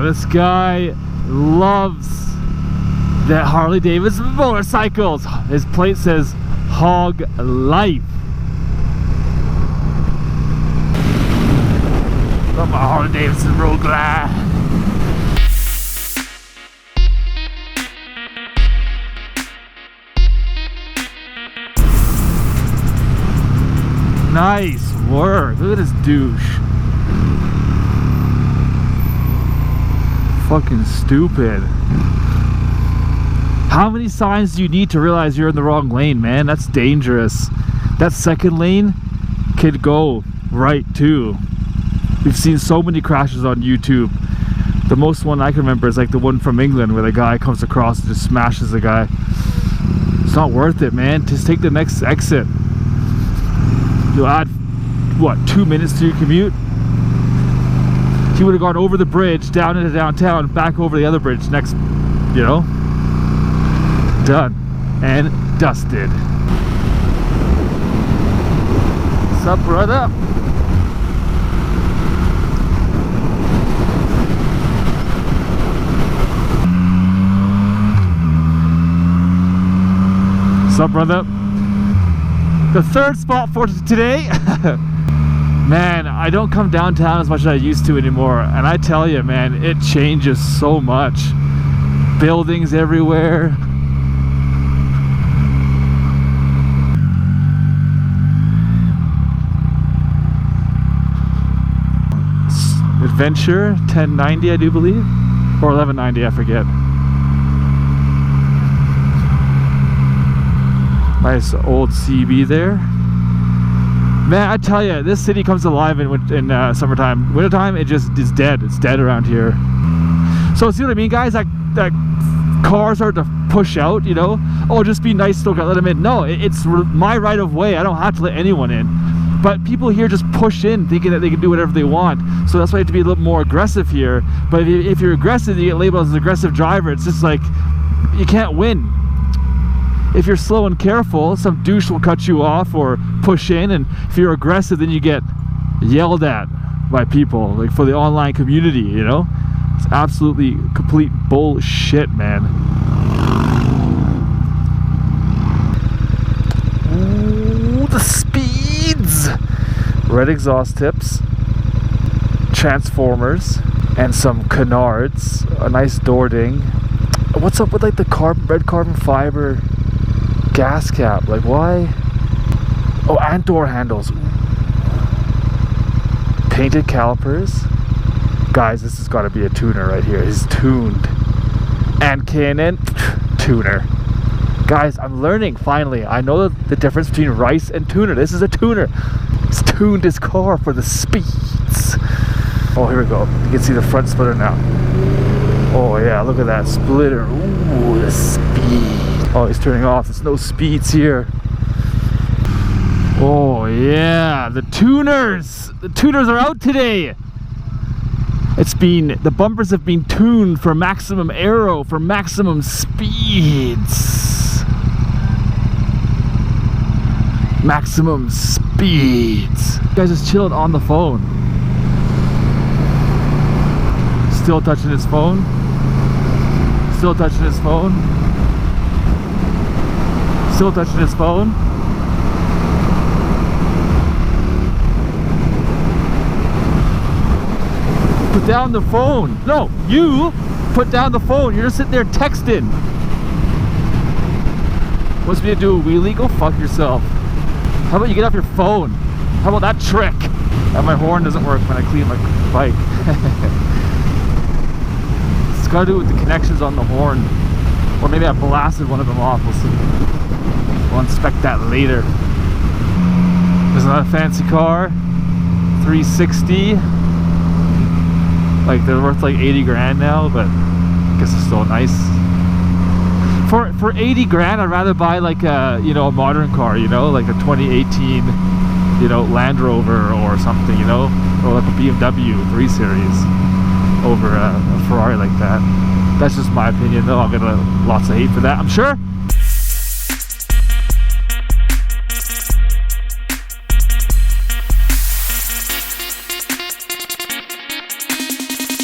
this guy loves the Harley Davidson motorcycles. His plate says Hog Life. Love my Harley Davidson Road Glide. Nice work. Look at this douche. Fucking stupid. How many signs do you need to realize you're in the wrong lane, man? That's dangerous. That second lane could go right too. We've seen so many crashes on YouTube. The most one I can remember is like the one from England where the guy comes across and just smashes the guy. It's not worth it, man. Just take the next exit. You'll add, what, 2 minutes to your commute? He would have gone over the bridge, down into downtown, back over the other bridge next, you know? Done and dusted. What's up, brother? What's up, brother? The third spot for today. Man, I don't come downtown as much as I used to anymore, and I tell you, man, it changes so much. Buildings everywhere. Adventure 1090, I do believe, or 1190, I forget. Nice old CB there. Man, I tell you, this city comes alive in summertime. Wintertime, it just is dead. It's dead around here. So see what I mean, guys? That cars are to push out, you know? Oh, just be nice, still let them in. No, it's my right of way. I don't have to let anyone in. But people here just push in thinking that they can do whatever they want. So that's why you have to be a little more aggressive here. But if you're aggressive, you get labeled as an aggressive driver. It's just like, you can't win. If you're slow and careful, some douche will cut you off or push in, and if you're aggressive, then you get yelled at by people, like for the online community, you know? It's absolutely complete bullshit, man. Ooh, the speeds! Red exhaust tips, transformers, and some canards, a nice door ding. What's up with like the red carbon fiber gas cap? Like, why? Oh, and door handles. Painted calipers. Guys, this has got to be a tuner right here. He's tuned. And K&N tuner. Guys, I'm learning finally. I know the difference between rice and tuner. This is a tuner. He's tuned his car for the speeds. Oh, here we go. You can see the front splitter now. Oh yeah, look at that splitter. Ooh, the speed. Oh, he's turning off. There's no speeds here. Oh yeah, the tuners. The tuners are out today. The bumpers have been tuned for maximum aero, for maximum speeds. Maximum speeds. You guys just chilling on the phone. Still touching his phone. Still touching his phone. Still touching his phone. Put down the phone. No, you put down the phone. You're just sitting there texting. Wants me to do a wheelie? Go fuck yourself. How about you get off your phone? How about that trick? My horn doesn't work when I clean my bike. It's got to do with the connections on the horn. Or maybe I blasted one of them off. We'll see. We'll inspect that later. There's not a fancy car. 360. Like, they're worth like 80 grand now, but I guess it's still nice. For 80 grand, I'd rather buy like a, you know, a modern car, you know, like a 2018, you know, Land Rover or something, you know, or like a BMW 3 Series over a Ferrari like that. That's just my opinion, though. I'll get lots of hate for that, I'm sure.